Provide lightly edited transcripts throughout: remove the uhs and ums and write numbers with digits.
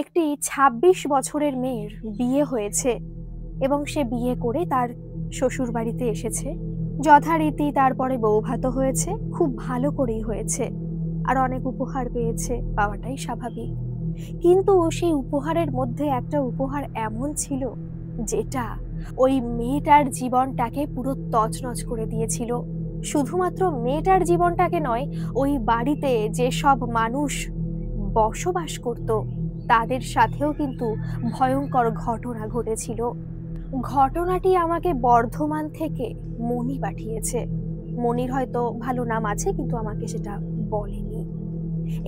একটি ২৬ বছরের মেয়ের বিয়ে হয়েছে এবং সে বিয়ে করে তার শ্বশুর বাড়িতে এসেছে। যথারীতি তারপরে বৌভাতও হয়েছে, খুব ভালো করেই হয়েছে, আর অনেক উপহার পেয়েছে, পাওয়াটাই স্বাভাবিক। কিন্তু সেই উপহারের মধ্যে একটা উপহার এমন ছিল যেটা ওই মেয়েটার জীবনটাকে পুরো তছনছ করে দিয়েছিল। শুধুমাত্র মেয়েটার জীবনটাকে নয়, ওই বাড়িতে যেসব মানুষ বসবাস করত তাদের সাথেও কিন্তু ভয়ঙ্কর ঘটনা ঘটেছিল। ঘটনাটি আমাকে বর্ধমান থেকে মণি পাঠিয়েছে। মণির হয়তো ভালো নাম আছে, কিন্তু আমাকে সেটা বলেনি।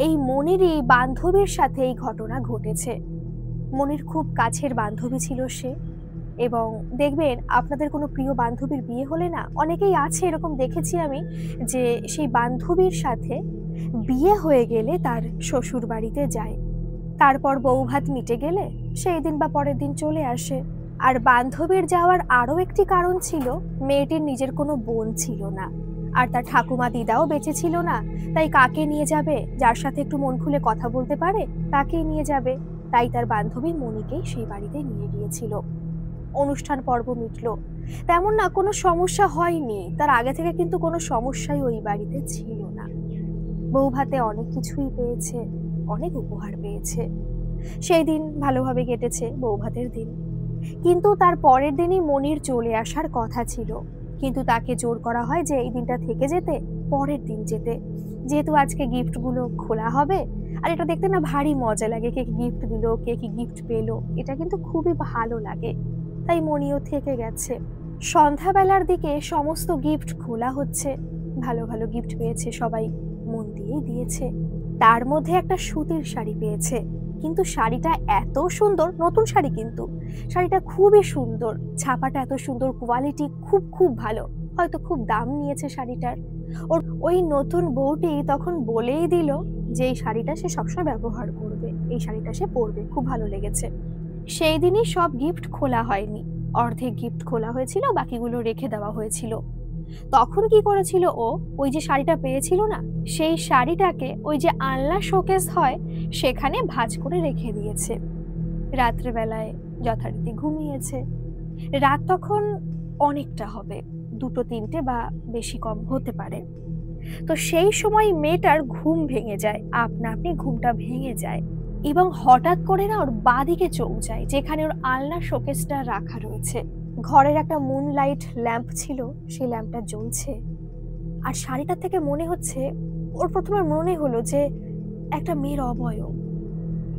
এই মণিরই বান্ধবীর সাথে এই ঘটনা ঘটেছে। মণির খুব কাছের বান্ধবী ছিল সে। এবং দেখবেন আপনাদের কোনো প্রিয় বান্ধবীর বিয়ে হলে না, অনেকেই আছে এরকম, দেখেছি আমি, যে সেই বান্ধবীর সাথে বিয়ে হয়ে গেলে তার শ্বশুর বাড়িতে যায়, তারপর বৌভাত মিটে গেলে সেই দিন বা পরের দিন চলে আসে। আর বান্ধবীর যাওয়ার আরও একটি কারণ ছিল, মেয়েটির নিজের কোনো বোন ছিল না, আর তার ঠাকুমা দিদাও বেঁচে ছিল না। তাই কাকে নিয়ে যাবে? যার সাথে একটু মন খুলে কথা বলতে পারে তাকেই নিয়ে যাবে। তাই তার বান্ধবী মণিকেই সেই বাড়িতে নিয়ে গিয়েছিল। অনুষ্ঠান পর্ব মিটলো, তেমন না কোনো সমস্যা হয়নি। তার আগে থেকে কিন্তু কোনো সমস্যাই ওই বাড়িতে ছিল না। বৌভাতে অনেক কিছুই পেয়েছে, অনেক উপহার পেয়েছে। সেই দিন ভালোভাবে কেটেছে, বৌভাতের দিন। কিন্তু তার পরের দিনই মনির চলে আসার কথা ছিল, কিন্তু তাকে জোর করা হয় যে এই দিনটা থেকে যেতে, পরের দিন যেতে, যেহেতু আজকে গিফটগুলো খোলা হবে। আর এটা দেখতে না ভারী মজা লাগে, কে কি গিফট দিল, কে কি গিফট পেলো, এটা কিন্তু খুবই ভালো লাগে। তাই মনিও থেকে গেছে। সন্ধ্যাবেলার দিকে সমস্ত গিফট খোলা হচ্ছে। ভালো ভালো গিফট পেয়েছে সবাই, মন দিয়েই দিয়েছে। তার মধ্যে একটা সুতির শাড়ি পেয়েছে, কিন্তু শাড়িটা এত সুন্দর, নতুন শাড়ি কিন্তু শাড়িটা খুবই সুন্দর, ছাপাটা এত সুন্দর, কোয়ালিটি খুব খুব ভালো। হয়তো খুব দাম নিয়েছে শাড়িটার। ওর ওই নতুন বউটি তখন বলেই দিল যে এই শাড়িটা সে সবসময় ব্যবহার করবে, এই শাড়িটা সে পরবে, খুব ভালো লেগেছে। সেই দিনই সব গিফট খোলা হয়নি, অর্ধেক গিফট খোলা হয়েছিল, বাকিগুলো রেখে দেওয়া হয়েছিল। তখন কি করেছিল ও, ওই যে শাড়িটা পেয়েছিল না, সেই শাড়িটাকে ওই যে আলনা শোকেস হয় সেখানে ভাঁজ করে রেখে দিয়েছে। রাত্রেবেলায় যথারীতি ঘুমিয়েছে। রাত তখন অনেকটা হবে, 2-3টে বা বেশি কম হতে পারে। তো সেই সময় মেয়েটার ঘুম ভেঙে যায়, আপনা আপনি ঘুমটা ভেঙে যায়, এবং হঠাৎ করে না ওর বাঁদিকে চোখ যায় যেখানে ওর আলনা শোকেসটা রাখা রয়েছে। ঘরের একটা মুনলাইট ল্যাম্প ছিল, সেই ল্যাম্পটা জ্বলছে। আর শাড়িটা থেকে মনে হচ্ছে, ওর প্রথমে মনে হলো যে একটা মেয়ের অবয়ব।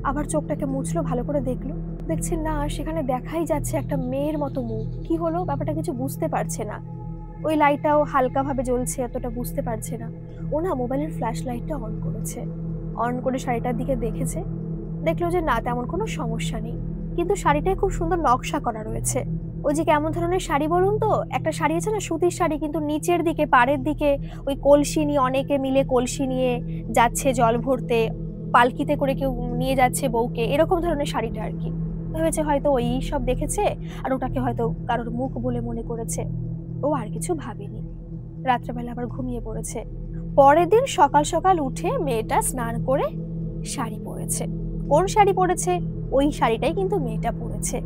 আবার চোখটাকে মুছলো, ভালো করে দেখলো, দেখছে না, সেখানে দেখাই যাচ্ছে একটা মেয়ের মতো মুখ। কি হলো ব্যাপারটা কিছু বুঝতে পারছে না। ওই লাইটটাও হালকাভাবে জ্বলছে, এতটা বুঝতে পারছে না। ও না মোবাইলের ফ্ল্যাশ লাইটটা অন করেছে, অন করে শাড়িটার দিকে দেখেছে, দেখলো যে না, তেমন কোনো সমস্যা নেই। কিন্তু শাড়িটায় খুব সুন্দর নকশা করা রয়েছে। ওই যে কেমন ধরনের শাড়ি বলুন তো, একটা শাড়ি আছে না সুতির শাড়ি, কিন্তু নিচের দিকে পাড়ের দিকে ওই কলসি নিয়ে, অনেকে মিলে কলসি নিয়ে যাচ্ছে জল ভরতে, পালকিতে করে কেউ নিয়ে যাচ্ছে বউকে, এরকম ধরনের শাড়িটা আর কি। ভেবেছে হয়তো ওই সব দেখেছে, আর ওটাকে হয়তো কারোর মুখ বলে মনে করেছে। ও আর কিছু ভাবেনি, রাত্রেবেলা আবার ঘুমিয়ে পড়েছে। পরের দিন সকাল সকাল উঠে মেয়েটা স্নান করে শাড়ি পরেছে। কোন শাড়ি পরেছে? ওই শাড়িটাই কিন্তু মেয়েটা পরেছে।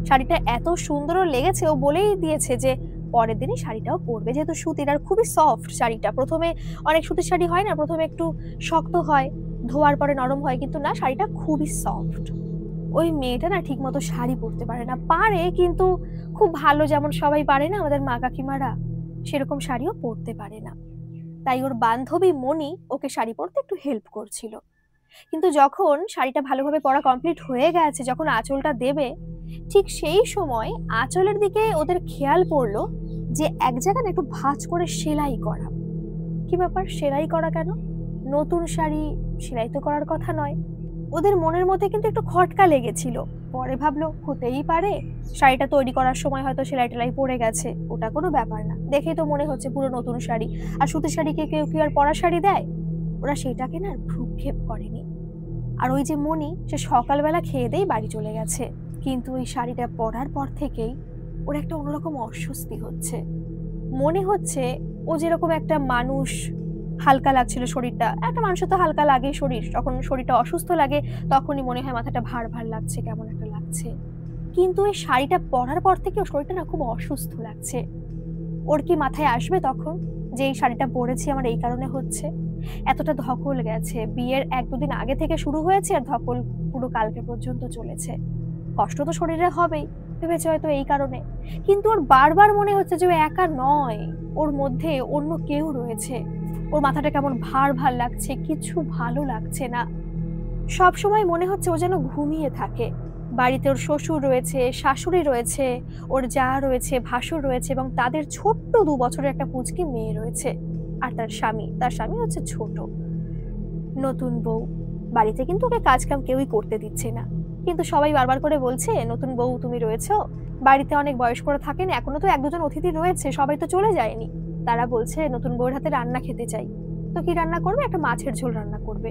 শাড়িটা এত সুন্দর লেগেছে, ও বলেই দিয়েছে যে পরের দিনই শাড়িটাও পরবে, যেহেতু সুতির আর খুবই সফট শাড়িটা। প্রথমে অনেক সুতির শাড়ি হয় না, প্রথমে একটু শক্ত হয়, ধোয়ার পরে নরম হয়, কিন্তু না, শাড়িটা খুবই সফট। ওই মেয়েটা না ঠিক মতো শাড়ি পরতে পারে না, পারে কিন্তু খুব ভালো, যেমন সবাই পারে না আমাদের মা কাকিমারা, সেরকম শাড়িও পরতে পারে না। তাই ওর বান্ধবী মণি ওকে শাড়ি পরতে একটু হেল্প করছিল। কিন্তু যখন শাড়িটা ভালোভাবে পরা কমপ্লিট হয়ে গেছে, যখন আঁচলটা দেবে, ঠিক সেই সময় আঁচলের দিকে ওদের খেয়াল পড়লো যে এক জায়গায় একটু ভাঁজ করে সেলাই করা। কি ব্যাপার, সেলাই করা কেন? নতুন শাড়ি, সেলাই তো করার কথা নয়। ওদের মনের মধ্যে কিন্তু একটু খটকা লেগেছিল। পরে ভাবলো হতেই পারে শাড়িটা তৈরি করার সময় হয়তো সেলাই টেলাই পড়ে গেছে, ওটা কোনো ব্যাপার না, দেখেই তো মনে হচ্ছে পুরো নতুন শাড়ি। আর সুতির শাড়িকে কেউ কি আর পরা শাড়ি দেয়? ওরা সেটাকে না ভ্রুক্ষেপ করেনি। আর ওই যে মণি, সে সকালবেলা খেয়ে দিয়ে বাড়ি চলে গেছে, কিন্তু ওই শাড়িটা পরার পর থেকেই ওর একটা অন্যরকম অস্বস্তি হচ্ছে। মনে হচ্ছে ও যেরকম একটা মানুষ হালকা লাগছিল শরীরটা। একটা মানুষের তো হালকা লাগেই শরীর, যখন শরীরটা অসুস্থ লাগে তখনই মনে হয় মাথাটা ভার ভার লাগছে, কেমন একটা লাগছে। কিন্তু এই শাড়িটা পরার পর থেকে ওর শরীরটা না খুব অসুস্থ লাগছে। ওর কি মাথায় আসবে তখন যে এই শাড়িটা পরেছি আমার এই কারণে হচ্ছে? এতটা ধকল গেছে, বিয়ের ১-২ দিন আগে থেকে শুরু হয়েছে আর ধকল পুরো কালকে পর্যন্ত চলেছে। কষ্ট তো শরীরে হবেই, ভেবেছে হয়তো এই কারণে। কিন্তু ওর বারবার মনে হচ্ছে যে ও একা নয়, ওর মধ্যে অন্য কেউ রয়েছে। ওর মাথাটা কেমন ভার ভার লাগছে, কিছু ভালো লাগছে না। সবসময় মনে হচ্ছে ও যেন ঘুমিয়ে থাকে। বাড়িতে ওর শ্বশুর রয়েছে, শাশুড়ি রয়েছে, ওর জা রয়েছে, ভাসুর রয়েছে এবং তাদের ছোট্ট ২ বছরের একটা পুচকি মেয়ে রয়েছে। আর তার স্বামী হচ্ছে ছোট। নতুন বউ। বাড়িতে কিন্তু ওকে কাজকাম কেউই করতে দিচ্ছে না। কিন্তু সবাই বারবার করে বলছে, "নতুন বউ তুমি রয়েছো। বাড়িতে অনেক বয়স্করা থাকেন, এখনো তো ১-২ জন অতিথি রয়েছে, সবাই তো চলে যায়নি।" তারা বলছে নতুন বউয়ের হাতে রান্না খেতে চাই। তো কি রান্না করবে? একটা মাছের ঝোল রান্না করবে।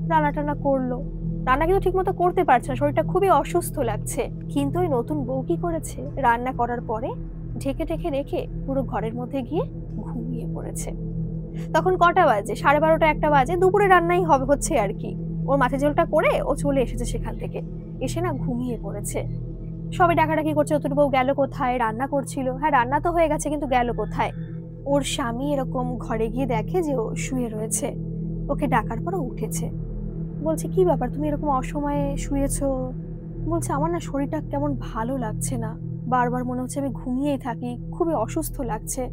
রান্না-টান্না করলো। রান্না কিন্তু ঠিকমতো করতে পারছে না, শরীরটা খুবই অসুস্থ লাগছে। কিন্তু ওই নতুন বউ কি করেছে? রান্না করার পরে ঢেকে রেখে পুরো ঘরের মধ্যে গিয়ে ঘুমিয়ে পড়েছে। তখন কটা বাজে? 12:30 একটা বাজে। দুপুরে রান্নাই হচ্ছে আর কি। ওর মাছের ঝোলটা করে ও চলে এসেছে সেখান থেকে। এসে না ঘুমিয়ে পড়েছে। সবাই ডাকাডাকি করছে, নতুন বউ গেল কোথায়? রান্না করছিল। হ্যাঁ, রান্না তো হয়ে গেছে কিন্তু গেল কোথায়? ওর স্বামী এরকম ঘরে গিয়ে দেখে যে ও শুয়ে রয়েছে। ওকে ডাকার পর ও উঠেছে। বলছে, "কি ব্যাপার? তুমি এরকম অসময়ে শুয়েছো?" বলছে, "আমার না শরীরটা কেমন ভালো লাগছে না। বারবার মনে হচ্ছে আমি ঘুমিয়েই থাকি। খুবই অসুস্থ লাগছে।"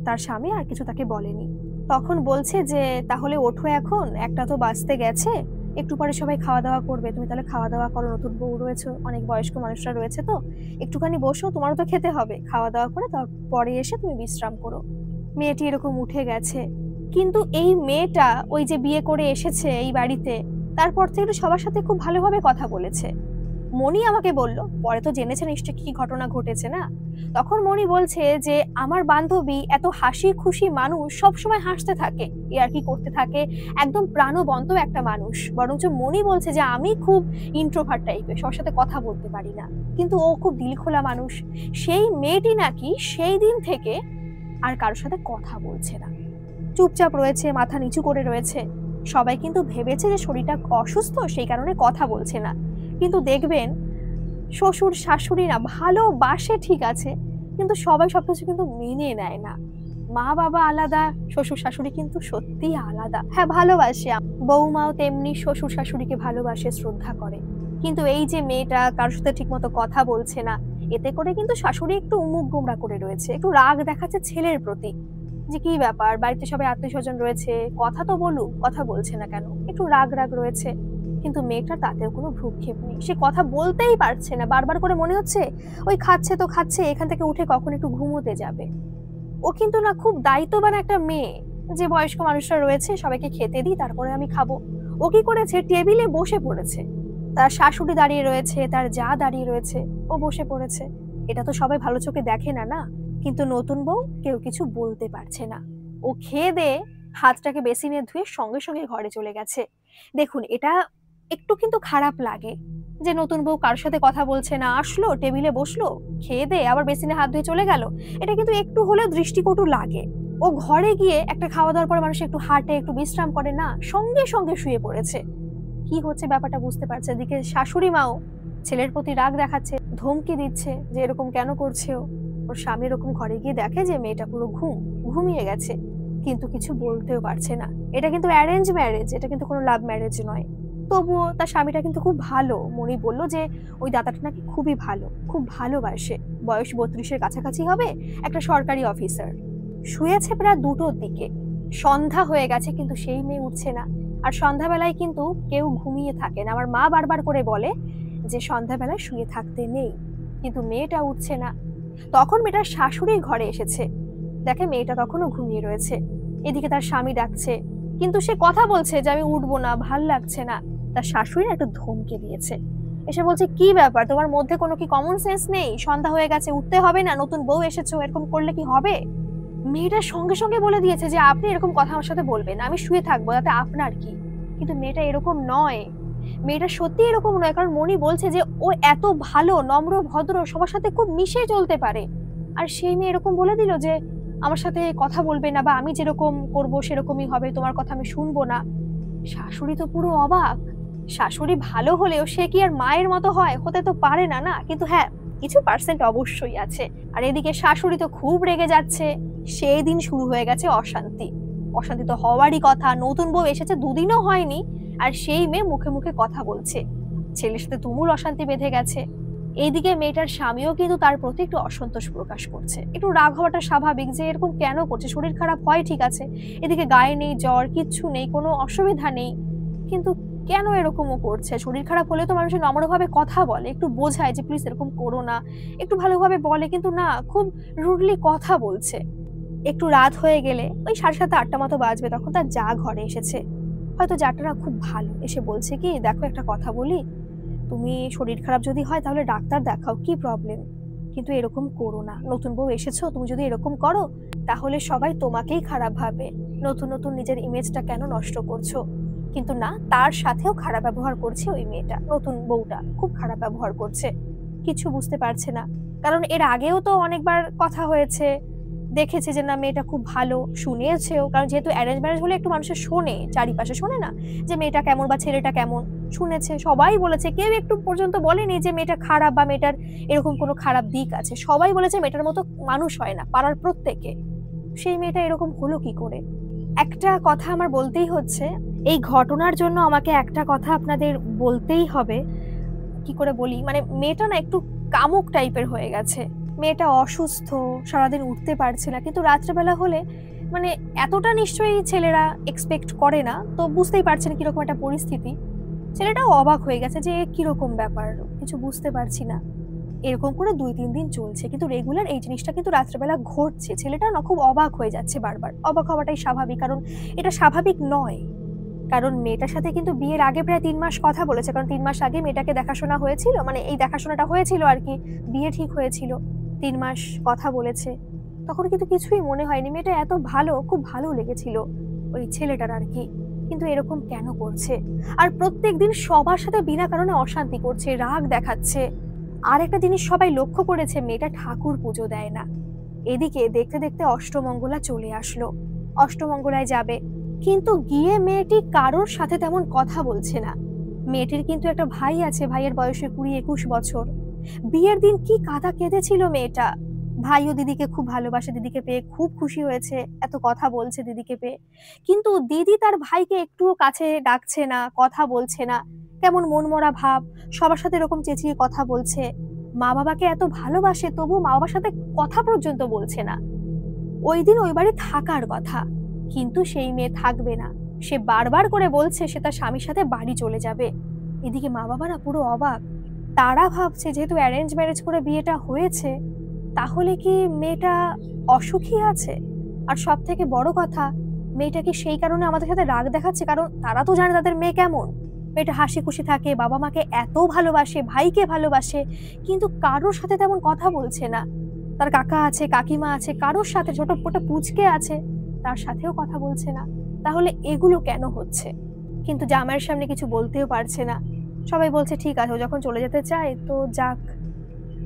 তার স্বামী আর কিছু তাকে বলেনি। তখন বলছে যে, "তাহলে ওঠো এখন, ১টা তো বাজতে গেছে। একটু পরে সবাই খাওয়া-দাওয়া করবে। তুমি তাহলে খাওয়া-দাওয়া করো। নতুন বউ রয়েছে, অনেক বয়স্ক মানুষরা রয়েছে তো। একটুখানি বসো, তোমারও তো খেতে হবে। খাওয়া-দাওয়া করে তারপরে এসে তুমি বিশ্রাম করো।" মেয়েটি এরকম উঠে গেছে। কিন্তু এই মেয়েটা ওই যে বিয়ে করে এসেছে এই বাড়িতে, তারপর থেকে তো সবার সাথে খুব ভালোভাবে কথা বলেছে। মণি আমাকে বলল, পরে তো জেনেছে নিশ্চয়ই কি ঘটনা ঘটেছে না? তখন মণি বলছে যে, "আমার বান্ধবী এত হাসি খুশি মানুষ, সবসময় হাসতে থাকে, ইয়ার্কি করতে থাকে, একদম প্রাণবন্ত একটা মানুষ। বরঞ্চ মণি বলছে যে আমি খুব ইন্ট্রোভার্ট টাইপের, সবার সাথে কথা বলতে পারি না। কিন্তু ও খুব দিলখোলা মানুষ।" সেই মেয়েটি নাকি সেই দিন থেকে আর কারোর সাথে কথা বলছে না। চুপচাপ রয়েছে, মাথা নিচু করে রয়েছে। সবাই কিন্তু ভেবেছে যে শরীরটা অসুস্থ, সেই কারণে কথা বলছে না। কিন্তু দেখবেন শ্বশুর শাশুড়ি না ভালোবাসে ঠিক আছে, কিন্তু সবাই সবকিছু কিন্তু মেনে নেয় না। মা বাবা আলাদা, শ্বশুর শাশুড়ি কিন্তু সত্যিই আলাদা। হ্যাঁ, ভালোবাসে। বৌমাও তেমনি শ্বশুর শাশুড়িকে ভালোবাসে, শ্রদ্ধা করে। কিন্তু এই যে মেয়েটা কারোর সাথে ঠিকমতো কথা বলছে না, এতে করে কিন্তু শাশুড়ি একটু উমুক গোমড়া করে রয়েছে, একটু রাগ দেখাচ্ছে ছেলের প্রতি। যে কি ব্যাপার, বাড়িতে সবাই আত্মীয়স্বজন রয়েছে, কথা তো বলুক, কথা বলছে না কেন? একটু রাগ রয়েছে। কিন্তু মেয়েটার তাতেও কোনো ভ্রুক্ষেপ নেই। সে কথা বলতেই পারছে না। বারবার করে মনে হচ্ছে ওই খাচ্ছে তো খাচ্ছে, এখান থেকে উঠে কখন একটু ঘুমোতে যাবে। ও কিন্তু না খুব দায়িত্ববান একটা মেয়ে, যে বয়স্ক মানুষরা রয়েছে সবাইকে খেতে দিই তারপরে আমি খাবো। ও কি করেছে? টেবিলে বসে পড়েছে। তার শাশুড়ি দাঁড়িয়ে রয়েছে, তার জা দাঁড়িয়ে রয়েছে, ও বসে পড়েছে। এটা তো সবাই ভালো চোখে দেখে না, না? কিন্তু নতুন বউ কেউ কিছু বলতে পারছে না। ও খেয়ে দেয়ে হাতটাকে বেসিনে ধুয়ে সঙ্গে ঘরে চলে গেছে। দেখুন, এটা একটু কিন্তু খারাপ লাগে যে নতুন বউ কারোর সাথে কথা বলছে না, আসলো টেবিলে বসলো, খেয়ে দেয়ে আবার বেসিনে হাত ধুয়ে চলে গেল। এটা কিন্তু একটু হলেও দৃষ্টিকটু লাগে। ও ঘরে গিয়ে একটা খাওয়া দাওয়ার পরে মানুষ একটু হাঁটে, একটু বিশ্রাম করে না, সঙ্গে শুয়ে পড়েছে। কি হচ্ছে ব্যাপারটা বুঝতে পারছে। এদিকে শাশুড়ি মাও ছেলের প্রতি রাগ দেখাচ্ছে, ধমকি দিচ্ছে যে এরকম কেন করছে ও। ওর স্বামী এরকম ঘরে গিয়ে দেখে যে মেয়েটা পুরো ঘুমিয়ে গেছে, কিন্তু কিছু বলতেও পারছে না। এটা কিন্তু অ্যারেঞ্জ ম্যারেজ, এটা কিন্তু কোনো লাভ ম্যারেজ নয়। তবুও তার স্বামীটা কিন্তু খুব ভালো। মণি বলল যে ওই দাদাটা নাকি খুবই ভালো, খুব ভালোবাসে। বয়স ৩২-এর কাছাকাছি হবে, একটা সরকারি অফিসার। শুয়েছে প্রায় ২টোর দিকে। সন্ধ্যা হয়ে গেছে কিন্তু সেই মেয়ে উঠছে না। আর সন্ধ্যাবেলায় কিন্তু কেউ ঘুমিয়ে থাকে না। আমার মা বারবার করে বলে যে সন্ধ্যাবেলায় শুয়ে থাকতে নেই, কিন্তু মেয়েটা উঠছে না। তখন মেয়েটার শাশুড়ি ঘরে এসেছে, দেখে মেয়েটা তখনও ঘুমিয়ে রয়েছে। এদিকে তার স্বামী ডাকছে, কিন্তু সে কথা বলছে যে আমি উঠবো না, ভাল লাগছে না। তার শাশুড়ি একটা ধমকে দিয়েছে, এসে বলছে, "কি ব্যাপার, তোমার মধ্যে কোনো কি কমন সেন্স নেই? সন্ধ্যা হয়ে গেছে, উঠতে হবে না? নতুন বউ এসেছো, এরকম করলে কি হবে?" মেয়েটা সঙ্গে বলে দিয়েছে যে আপনি এরকম কথা আমার সাথে বলবেন, আমি শুয়ে থাকবো, তাতে আপনার কি? কিন্তু মেয়েটা এরকম নয়। মেয়েটা সত্যি এরকম নয়, কারণ মণি বলছে যে ও এত ভালো, নম্র, ভদ্র, সবার সাথে খুব মিশে চলতে পারে। আর সেই মেয়ে এরকম বলে দিল যে আমার সাথে কথা বলবে না, বা আমি যেরকম করব সেরকমই হবে, তোমার কথা আমি শুনবো না। শাশুড়ি তো পুরো অবাক। শাশুড়ি ভালো হলেও সে কি আর মায়ের মতো হয়? হতে তো পারে না, না? কিন্তু হ্যাঁ, কিছু পার্সেন্ট অবশ্যই আছে। আর এদিকে শাশুড়ি তো খুব রেগে যাচ্ছে। সেই দিন শুরু হয়ে গেছে অশান্তি। অশান্তি তো হওয়ারই কথা। নতুন বউ এসেছে, দুদিনও হয়নি, আর সেই মেয়ে মুখে মুখে কথা বলছে। ছেলের সাথে তুমুল অশান্তি বেঁধে গেছে। এইদিকে মেয়েটার স্বামীও কিন্তু তার প্রতি একটু অসন্তোষ প্রকাশ করছে। একটু রাগ হওয়াটা স্বাভাবিক, যে এরকম কেন করছে? শরীর খারাপ হয় ঠিক আছে, এদিকে গায়ে নেই জ্বর, কিচ্ছু নেই, কোনো অসুবিধা নেই, কিন্তু কেন এরকমও করছে? শরীর খারাপ হলে তো মানুষের নম্রভাবে কথা বলে, একটু বোঝায় যে প্লিজ এরকম করো না, একটু ভালোভাবে বলে, কিন্তু না, খুব রুডলি কথা বলছে। একটু রাত হয়ে গেলে ওই 7:30 8টা মতো বাজবে, তখন তার যা ঘরে এসেছে। হয়তো যাটা না খুব ভালো, এসে বলছে কি, দেখো একটা কথা বলি, তুমি শরীর খারাপ যদি হয় তাহলে ডাক্তার দেখাও, কি প্রবলেম? কিন্তু এরকম করো না, নতুন বউ এসেছো, তুমি যদি এরকম করো তাহলে সবাই তোমাকেই খারাপ ভাবে। নতুন নতুন নিজের ইমেজটা কেন নষ্ট করছো? কিন্তু না, তার সাথেও খারাপ ব্যবহার করছে ওই মেয়েটা, নতুন বউটা খুব খারাপ ব্যবহার করছে। কিছু বুঝতে পারছে না, কারণ এর আগেও তো অনেকবার কথা হয়েছে, দেখেছে যে না মেয়েটা খুব ভালো, শুনেছেও, কারণ যেহেতু অ্যারেঞ্জ ম্যারেজ হলে একটু মানুষের শোনে, চারিপাশে শোনে না, যে মেয়েটা কেমন বা ছেলেটা কেমন, শুনেছে, সবাই বলেছে, কেউ একটু পর্যন্ত বলেনি যে মেয়েটা খারাপ বা মেয়েটার এরকম কোনো খারাপ দিক আছে। সবাই বলেছে মেয়েটার মতো মানুষ হয় না, পাড়ার প্রত্যেকে। সেই মেয়েটা এরকম হলো কি করে? একটা কথা আমার বলতেই হচ্ছে, এই ঘটনার জন্য আমাকে একটা কথা আপনাদের বলতেই হবে। কি করে বলি, মানে মেয়েটা না একটু কামুক টাইপের হয়ে গেছে। মেয়েটা অসুস্থ, সারাদিন উঠতে পারছে না, কিন্তু রাত্রেবেলা হলে মানে এতটা নিশ্চয়ই ছেলেরা এক্সপেক্ট করে না, তো বুঝতেই পারছেন কিরকম একটা পরিস্থিতি। ছেলেটাও অবাক হয়ে গেছে যে কিরকম ব্যাপার, কিছু বুঝতে পারছি না। এরকম করে 2-3 দিন চলছে, কিন্তু রেগুলার এই জিনিসটা কিন্তু রাত্রেবেলা ঘটছে। ছেলেটা না খুব অবাক হয়ে যাচ্ছে বারবার। অবাক হওয়াটাই স্বাভাবিক, কারণ এটা স্বাভাবিক নয়। কারণ মেয়েটার সাথে কিন্তু বিয়ের আগে প্রায় 3 মাস কথা বলেছে, কারণ 3 মাস আগে মেয়েটাকে দেখাশোনা হয়েছিল, মানে এই দেখাশোনাটা হয়েছিল আর কি, বিয়ে ঠিক হয়েছিল। 3 মাস কথা বলেছে, তখন কিন্তু কিছুই মনে হয়নি। মেয়েটা এত ভালো, খুব ভালো লেগেছিল ওই ছেলেটার আর কি। কিন্তু এরকম কেন করছে? আর প্রত্যেকদিন সবার সাথে বিনা কারণে অশান্তি করছে, রাগ দেখাচ্ছে। আর একটা জিনিস সবাই লক্ষ্য করেছে, মেয়েটা ঠাকুর পুজো দেয় না। এদিকে দেখতে দেখতে অষ্টমঙ্গলা চলে আসলো। অষ্টমঙ্গলায় যাবে, কিন্তু গিয়ে মেয়েটি কারোর সাথে তেমন কথা বলছে না। মেয়েটির কিন্তু একটা ভাই আছে, ভাইয়ের বয়স 20-21 বছর। বিয়ের দিন কি কাঁদা কেঁদেছিল মেয়েটা। ভাইও দিদিকে খুব ভালোবাসে, দিদিকে পেয়ে খুব খুশি হয়েছে, এত কথা বলছে দিদিকে পেয়ে। কিন্তু দিদি তার ভাইকে একটুও কাছে ডাকছে না, কথা বলছে না, কেমন মনমরা ভাব, সবার সাথে এরকম চেঁচিয়ে কথা বলছে। মা বাবাকে এত ভালোবাসে, তবু মা বাবার সাথে কথা পর্যন্ত বলছে না। ওই দিন ওই বাড়ি থাকার কথা, কিন্তু সেই মেয়ে থাকবে না। সে বারবার করে বলছে সে তার স্বামীর সাথে বাড়ি চলে যাবে। এদিকে মা বাবারা পুরো অবাক। তারা ভাবছে যেহেতু অ্যারেঞ্জ ম্যারেজ করে বিয়েটা হয়েছে, তাহলে কি মেয়েটা অসুখী আছে? আর সব থেকে বড় কথা, মেয়েটা কি সেই কারণে আমাদের সাথে রাগ দেখাচ্ছে? কারণ তারা তো জানে তাদের মেয়ে কেমন। মেয়েটা হাসি খুশি থাকে, বাবা মাকে এত ভালোবাসে, ভাইকে ভালোবাসে, কিন্তু কারোর সাথে তেমন কথা বলছে না। তার কাকা আছে, কাকিমা আছে, কারোর সাথে, ছোট ছোট পুচকে আছে, তার সাথেও কথা বলছে না। তাহলে এগুলো কেন হচ্ছে? কিন্তু জামাইয়ের সামনে কিছু বলতেও পারছে না। সবাই বলছে ঠিক আছে, ও যখন চলে যেতে চায় তো যাক।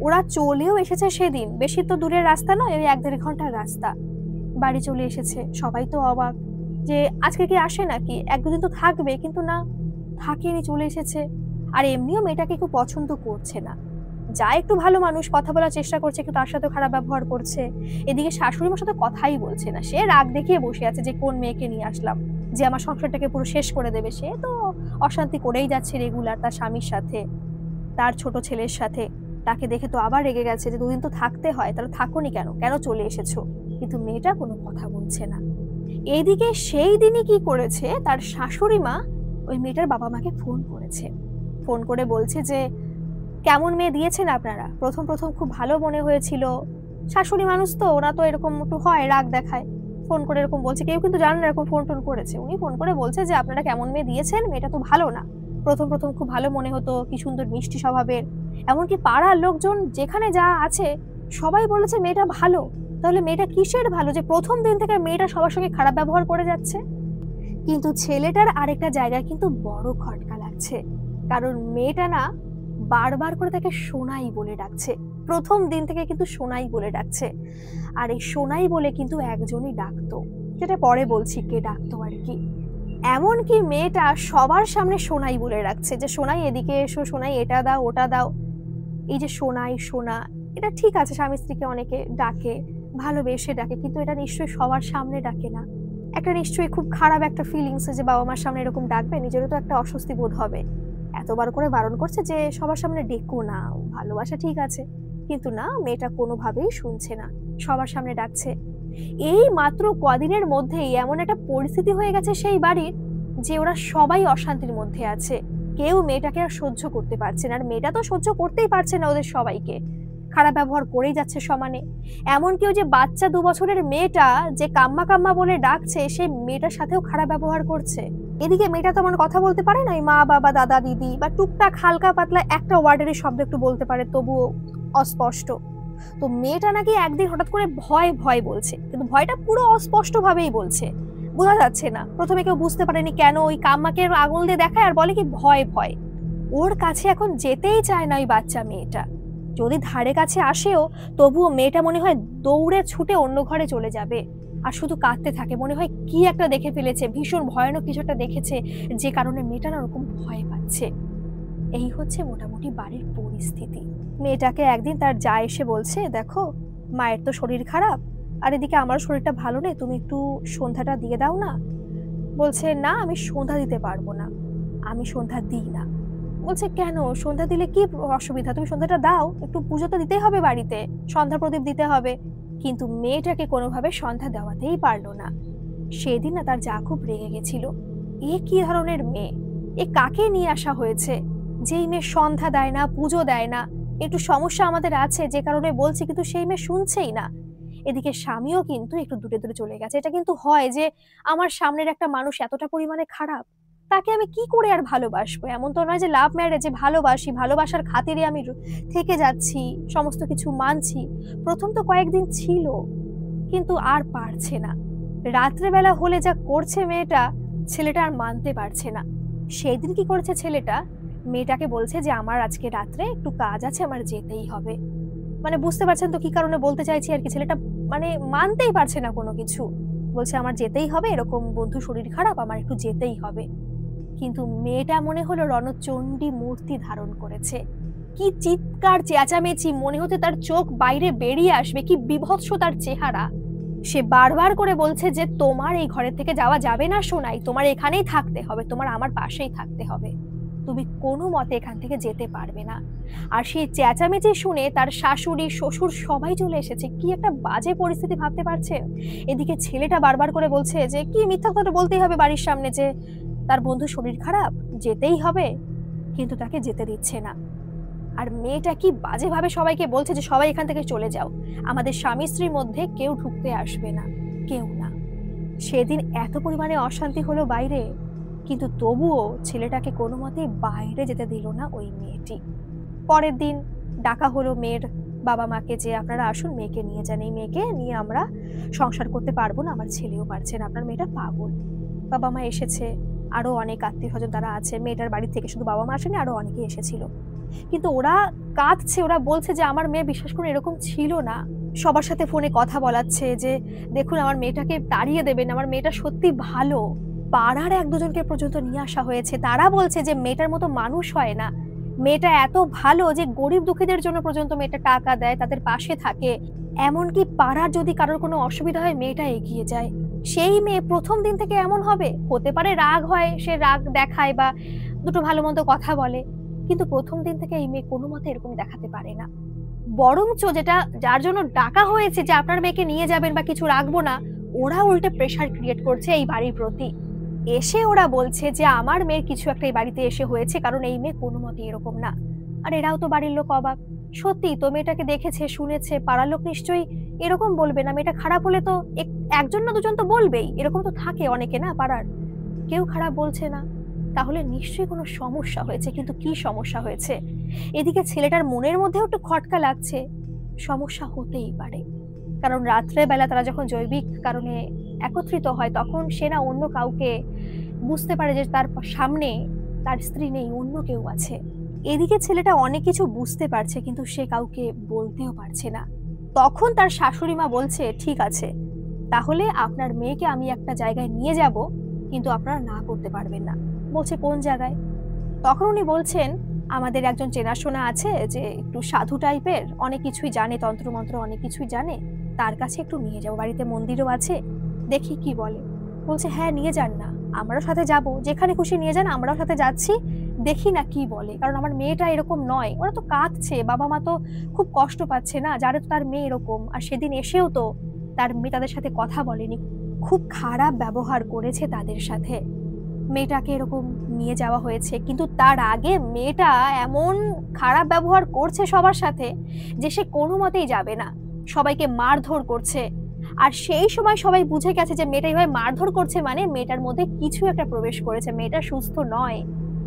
ওরা চলেও এসেছে সেদিন, বেশি তো দূরের রাস্তা নয়, ওই 1-1.5 ঘন্টার রাস্তা। বাড়ি চলে এসেছে, সবাই তো অবাক যে আজকে কি আসে নাকি, 1-2 দিন তো থাকবে, কিন্তু না, থাকেনি, চলে এসেছে। আর এমনিও মেয়েটাকে খুব পছন্দ করছে না। যা একটু ভালো মানুষ, কথা বলার চেষ্টা করছে, কিন্তু তার সাথে খারাপ ব্যবহার করছে। এদিকে শাশুড়ি মার সাথে কথাই বলছে না, সে রাগ দেখিয়ে বসে আছে যে কোন মেয়েকে নিয়ে আসলাম, যে আমার সংসারটাকে পুরো শেষ করে দেবে। সে তো অশান্তি করেই যাচ্ছে রেগুলার তার স্বামীর সাথে, তার ছোট ছেলের সাথে। তাকে দেখে তো আবার রেগে গেছে যে 2 দিন তো থাকতে হয়, তাহলে থাকোনি কেন, কেন চলে এসেছো? কিন্তু মেয়েটা কোনো কথা বলছে না। এইদিকে সেই দিনই কি করেছে, তার শাশুড়ি মা ওই মেয়েটার বাবা মাকে ফোন করেছে। ফোন করে বলছে যে কেমন মেয়ে দিয়েছেন আপনারা, প্রথম প্রথম খুব ভালো মনে হয়েছিল। শাশুড়ি মানুষ তো, ওরা তো এরকম একটু হয়, রাগ দেখায়। ফোন করে এরকম বলছে, কেউ কিন্তু জানেন না এরকম ফোন টোন করেছে। উনি ফোন করে বলছে যে আপনারা কেমন মেয়ে দিয়েছেন, মেয়েটা তো ভালো না। প্রথম প্রথম খুব ভালো মনে হতো, কি সুন্দর মিষ্টি স্বভাবের, এমনকি পাড়ার লোকজন যেখানে যা আছে সবাই বলেছে মেয়েটা ভালো। তাহলে মেয়েটা কিসের ভালো যে প্রথম দিন থেকে মেয়েটা সবার সঙ্গে খারাপ ব্যবহার করে যাচ্ছে? কিন্তু ছেলেটার আরেকটা জায়গায় কিন্তু বড় খটকা লাগছে, কারণ মেয়েটা না বারবার করে তাকে সোনাই বলে ডাকছে। প্রথম দিন থেকে কিন্তু সোনাই বলে ডাকছে। আর এই সোনাই বলে কিন্তু একজনই ডাকতো, যেটা পরে বলছি কে ডাকতো আর কি। এমনকি মেয়েটা সবার সামনে সোনাই বলে রাখছে যে সোনাই এদিকে এসো, সোনাই এটা দাও ওটা দাও। এই যে সোনাই সোনা, এটা ঠিক আছে স্বামী স্ত্রীকে অনেকে ডাকে, ভালোবেসে ডাকে, কিন্তু এটা নিশ্চয়ই সবার সামনে ডাকে না। একটা নিশ্চয়ই খুব খারাপ একটা ফিলিংস যে বাবা মার সামনে এরকম ডাকবে, নিজেরও তো একটা অস্বস্তি বোধ হবে। এতবার করে বারণ করছে যে সবার সামনে ডেকো না, ভালোবাসা ঠিক আছে, কিন্তু না, মেয়েটা কোনোভাবেই শুনছে না, সবার সামনে ডাকছে। এই মাত্র কদিনের মধ্যেই এমন একটা পরিস্থিতি হয়ে গেছে সেই বাড়ির যে ওরা সবাই অশান্তির মধ্যে আছে। কেউ মেয়েটাকে আর সহ্য করতে পারছে না, আর মেয়েটা তো সহ্য করতেই পারছে না ওদের সবাইকে, খারাপ ব্যবহার করেই যাচ্ছে সমানে। এমনকি ওই যে বাচ্চা 2 বছরের মেয়েটা যে কাম্মা কাম্মা বলে ডাকছে, সেই মেয়েটার সাথেও খারাপ ব্যবহার করছে। এদিকে মেয়েটা তো আমার কথা বলতে পারে না, মা বাবা দাদা দিদি বা টুকটাক হালকা পাতলা একটা ওয়ার্ডের শব্দ একটু বলতে পারে, তবুও অস্পষ্ট। তো মেয়েটা নাকি একদিন হঠাৎ করে ভয় ভয় বলছে, কিন্তু ভয়টা পুরো অস্পষ্ট ভাবেই বলছে, বোঝা যাচ্ছে না। প্রথমে কেউ বুঝতে পারেনি কেন ওই কাম্মাকে আঙুল দিয়ে দেখায় আর বলে কি ভয় ভয়। ওর কাছে এখন যেতেই চায় না ওই বাচ্চা মেয়েটা। যদি ধারে কাছে আসেও তবুও মেয়েটা মনে হয় দৌড়ে ছুটে অন্য ঘরে চলে যাবে, আর শুধু কাঁদতে থাকে। মনে হয় কি একটা দেখে ফেলেছে, ভীষণ ভয়ানক কিছু একটা দেখেছে, যে কারণে মেয়েটা না ওরকম ভয় পাচ্ছে। এই হচ্ছে মোটামুটি বাড়ির পরিস্থিতি। মেয়েটাকে একদিন তার যা এসে বলছে, দেখো মায়ের তো শরীর খারাপ, আর এদিকে আমার শরীরটা ভালো নেই, তুমি একটু সন্ধ্যাটা দিয়ে দাও না। বলছে না, আমি সন্ধ্যা দিতে পারবো না, আমি সন্ধ্যা দিই না। বলছে কেন, সন্ধ্যা দিলে কি অসুবিধা, তুমি সন্ধ্যাটা দাও, একটু পুজো তো দিতেই হবে বাড়িতে, সন্ধ্যা প্রদীপ দিতে হবে। কিন্তু মেয়েটাকে কোনোভাবে সন্ধ্যা দেওয়াতেই পারলো না। সেদিন না তার যা খুব রেগে গেছিল। এ কি ধরনের মেয়ে, এ কাকে নিয়ে আসা হয়েছে, যেই মেয়ে সন্ধ্যা দেয় না, পুজো দেয় না। একটু সমস্যা আমাদের আছে যে কারণে বলছি, কিন্তু সেই মেয়ে শুনছেই না। এদিকে স্বামীও কিন্তু একটু দূরে দূরে চলে গেছে। এটা কিন্তু হয় যে আমার সামনের একটা মানুষ এতটা পরিমাণে খারাপ, তাকে আমি কি করে আর ভালোবাসবো? এমন তো নয় যে লাভ ম্যারেজে ভালোবাসি, ভালোবাসার খাতিরে আমি থেকে যাচ্ছি, সমস্ত কিছু মানছি। প্রথম তো কয়েকদিন ছিল, কিন্তু আর পারছে না। রাত্রেবেলা হলে যা করছে মেয়েটা, ছেলেটা আর মানতে পারছে না। সেই দিন কি করেছে ছেলেটা, মেয়েটাকে বলছে যে আমার আজকে রাত্রে একটু কাজ আছে, আমার যেতেই হবে। মানে বুঝতে পারছেন তো কি কারণে বলতে চাইছি আর কি। ছেলেটা মানে মানতেই পারছে না কোনো কিছু, বলছে আমার যেতেই হবে, এরকম বন্ধু শরীর খারাপ, আমার একটু যেতেই হবে। কিন্তু মেয়েটা মনে হলো রণচণ্ডী মূর্তি ধারণ করেছে। কি চিৎকার চেঁচামেচি, মনে হতে তার চোখ বাইরে বেরিয়ে আসবে, কি বিভৎস তার চেহারা। সে বারবার করে বলছে যে তোমার এই ঘরের থেকে যাওয়া যাবে না সোনাই, তোমার এখানেই থাকতে হবে, তোমার আমার পাশেই থাকতে হবে, তুমি কোনো মতে এখান থেকে যেতে পারবে না। আর সেই চেঁচামেচি শুনে তার শাশুড়ি শ্বশুর সবাই চলে এসেছে। কি একটা বাজে পরিস্থিতি ভাবতে পারছেন। এদিকে ছেলেটা বারবার করে বলছে যে কি মিথ্যা কথা বলতেই হবে বাড়ির সামনে, যে তার বন্ধু শরীর খারাপ, যেতেই হবে, কিন্তু তাকে যেতে দিচ্ছে না। আর মেয়েটা কি বাজেভাবে সবাইকে বলছে যে সবাই এখান থেকে চলে যাও, আমাদের স্বামী স্ত্রীর মধ্যে কেউ ঢুকতে আসবে না, কেউ না। সেদিন এত পরিমাণে অশান্তি হলো বাইরে, কিন্তু তবুও ছেলেটাকে কোনো মতে বাইরে যেতে দিল না ওই মেয়েটি। পরের দিন ডাকা হলো মেয়ের বাবা মাকে যে আপনারা আসুন, মেয়েকে নিয়ে যান, এই মেয়েকে নিয়ে আমরা সংসার করতে পারবো না, আমার ছেলেও পারছে না, আপনার মেয়েটা পাগল। বাবা মা এসেছে, আরো অনেক আত্মীয় স্বজন তারা আছে, মেয়েটার বাড়ি থেকে শুধু বাবা মা আসেনি, আরো অনেকে এসেছিল। কিন্তু ওরা কাঁদছে, ওরা বলছে যে আমার মেয়ে বিশ্বাস করুন এরকম ছিল না। সবার সাথে ফোনে কথা বলাচ্ছে যে দেখুন আমার মেয়েটাকে তাড়িয়ে দেবেন, আমার মেয়েটা সত্যি ভালো। পাড়ার 1-2জনকে পর্যন্ত নিয়ে আসা হয়েছে, তারা বলছে যে মেয়েটার মতো মানুষ হয় না, মেয়েটা এত ভালো যে গরিব দুঃখীদের জন্য পর্যন্ত মেয়েটা টাকা দেয়, তাদের পাশে থাকে। এমনকি পাড়ার যদি কারোর কোনো অসুবিধা হয় মেয়েটা এগিয়ে যায়। সেই মেয়ে প্রথম দিন থেকে এমন হবে? হতে পারে রাগ হয়, সে রাগ দেখায় বা দুটো ভালো মন্দ কথা বলে, কিন্তু প্রথম দিন থেকে এই মেয়ে কোনো মতে এরকম দেখাতে পারে না। বরঞ্চ যেটা যার জন্য ডাকা হয়েছে যে আপনার মেয়েকে নিয়ে যাবেন বা কিছু রাখবো না, ওরা উল্টে প্রেসার ক্রিয়েট করছে এই বাড়ির প্রতি। এসে ওরা বলছে যে আমার মেয়ের কিছু একটা এই বাড়িতে এসে হয়েছে, কারণ এই মেয়ে কোনো মতে এরকম না। আর এরাও তো বাড়ির লোক অবাক, সত্যি তো মেয়েটাকে দেখেছে শুনেছে, পাড়ার লোক নিশ্চয়ই এরকম বলবে না। মেয়েটা খারাপ হলে তো একজন না দুজন তো বলবেই, এরকম তো থাকে অনেকে না পাড়ার, কেউ খারাপ বলছে না, তাহলে নিশ্চয়ই কোনো সমস্যা হয়েছে। কিন্তু কি সমস্যা হয়েছে? এদিকে ছেলেটার মনের মধ্যেও একটু খটকা লাগছে, সমস্যা হতেই পারে, কারণ রাত্রে বেলা তারা যখন জৈবিক কারণে একত্রিত হয় তখন সে না অন্য কাউকে বুঝতে পারে যে তার সামনে তার স্ত্রী নেই, অন্য কেউ আছে। এদিকে ছেলেটা অনেক কিছু বুঝতে পারছে, কিন্তু সে কাউকে বলতেও পারছে না। তখন তার শাশুড়ি মা বলছে, ঠিক আছে, তাহলে আপনার মেয়েকে আমি একটা জায়গায় নিয়ে যাব, কিন্তু আপনারা না করতে পারবেন না। বলছে, কোন জায়গায়? তখন উনি বলছেন, আমাদের একজন চেনাশোনা আছে, যে একটু সাধু টাইপের, অনেক কিছুই জানে, তন্ত্রমন্ত্র অনেক কিছুই জানে, তার কাছে একটু নিয়ে যাবো, বাড়িতে মন্দিরও আছে, দেখি কি বলে। বলছে, হ্যাঁ নিয়ে যান না, আমরাও সাথে যাব, যেখানে খুশি নিয়ে যান, আমরাও সাথে যাচ্ছি, দেখি না কি বলে। কারণ আমার মেয়েটা এরকম নয়, ওরা তো কাঁদছে, বাবা মা তো খুব কষ্ট পাচ্ছে না, যারে তো তার মেয়ে এরকম। আর সেদিন এসেও তো তার মেয়ে তাদের সাথে কথা বলেনি, খুব খারাপ ব্যবহার করেছে তাদের সাথে। মেয়েটাকে এরকম নিয়ে যাওয়া হয়েছে, কিন্তু তার আগে মেয়েটা এমন খারাপ ব্যবহার করছে সবার সাথে যে সে কোনো মতেই যাবে না, সবাইকে মারধর করছে। আর সেই সময় সবাই বুঝে গেছে যে মেয়েটা এইভাবে মারধর করছে মানে মেয়েটার মধ্যে কিছু একটা প্রবেশ করেছে, মেয়েটা সুস্থ নয়।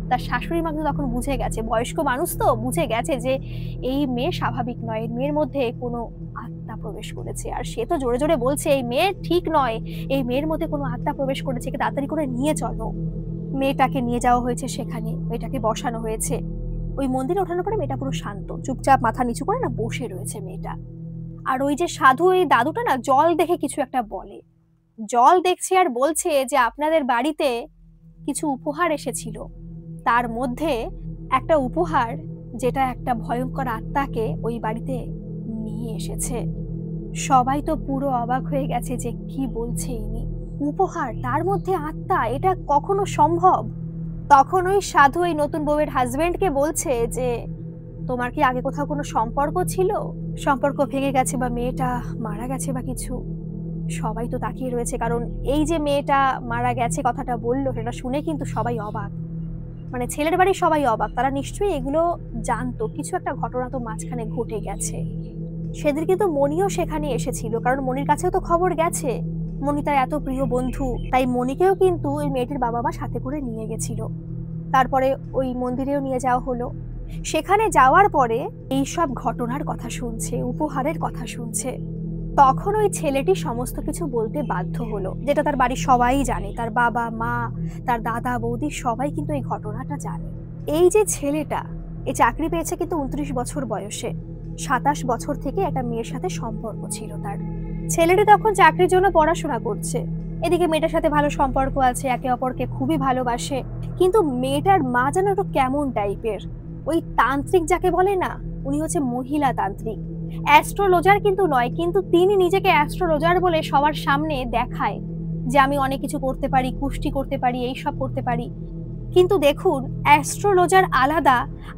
তার শাশুড়ি মা কিন্তু তখন বুঝে গেছে, বয়স্ক মানুষ তো বুঝে গেছে যে এই মেয়ে স্বাভাবিক নয়, এই মেয়ের মধ্যে কোনো আত্মা প্রবেশ করেছে। আর সে তো জোরে জোরে বলছে, এই মেয়ে ঠিক নয়, এই মেয়ের মধ্যে কোনো আত্মা প্রবেশ করেছে, তাড়াতাড়ি করে নিয়ে চলো। মেয়েটাকে নিয়ে যাওয়া হয়েছে সেখানে, মেয়েটাকে বসানো হয়েছে। ওই মন্দিরে ওঠানোর পরে মেয়েটা পুরো শান্ত, চুপচাপ মাথা নিচু করে না বসে রয়েছে মেয়েটা। আর ওই যে সাধু, এই দাদুটা না জল দেখে কিছু একটা বলে, জল দেখছে আর বলছে যে আপনাদের বাড়িতে কিছু উপহার এসেছিল, তার মধ্যে একটা উপহার যেটা একটা ভয়ঙ্কর আত্মাকে ওই বাড়িতে নিয়ে এসেছে। সবাই তো পুরো অবাক হয়ে গেছে যে কি বলছে ইনি, উপহার তার মধ্যে আত্মা, এটা কখনো সম্ভব? তখন ওই সাধু ওই নতুন বউয়ের হাজবেন্ডকে বলছে যে তোমার কি আগে কোথাও কোনো সম্পর্ক ছিল, সম্পর্ক ভেঙে গেছে বা মেয়েটা মারা গেছে বা কিছু? সবাই তো তাকিয়ে রয়েছে, কারণ এই যে মেয়েটা মারা গেছে কথাটা বললো, সেটা শুনে কিন্তু সবাই অবাক, মানে ছেলের বাড়ির সবাই অবাক, তারা নিশ্চয়ই এগুলো জানতো, কিছু একটা ঘটনা তো মাঝখানে ঘটে গেছে। সেদিন কিন্তু মণিও সেখানে এসেছিল, কারণ মণির কাছেও তো খবর গেছে, মণি তার এত প্রিয় বন্ধু, তাই মণিকেও কিন্তু ওই মেয়েটির বাবা মা সাথে করে নিয়ে গেছিল। তারপরে ওই মন্দিরেও নিয়ে যাওয়া হলো। সেখানে যাওয়ার পরে এইসব ঘটনার কথা শুনছে, উপহারের কথা শুনছে। তখন ওই ছেলেটি সমস্ত কিছু বলতে বাধ্য হলো, যেটা তার বাড়ির সবাই জানে, তার বাবা মা, তার দাদা বৌদি সবাই কিন্তু এই ঘটনাটা জানে। এই যে ছেলেটা, এই চাকরি পেয়েছে কিন্তু 29 বছর বয়সে, 27 বছর থেকে একটা মেয়ের সাথে সম্পর্ক ছিল তার। ছেলেটি তখন চাকরির জন্য পড়াশোনা করছে, এদিকে মেয়েটার সাথে ভালো সম্পর্ক আছে, একে অপরকে খুবই ভালোবাসে। কিন্তু মেয়েটার মা যেন একটু কেমন টাইপের, ওই তান্ত্রিক যাকে বলে না, উনি হচ্ছে মহিলা তান্ত্রিক, অ্যাস্ট্রোলজার কিন্তু নয়, কিন্তু তিনি নিজেকে অ্যাস্ট্রোলজার বলে সবার সামনে দেখায় যে আমি অনেক কিছু করতে পারি, কুষ্টি করতে পারি, এইসব করতে পারি। কিন্তু দেখুন, অ্যাস্ট্রোলজার আলাদা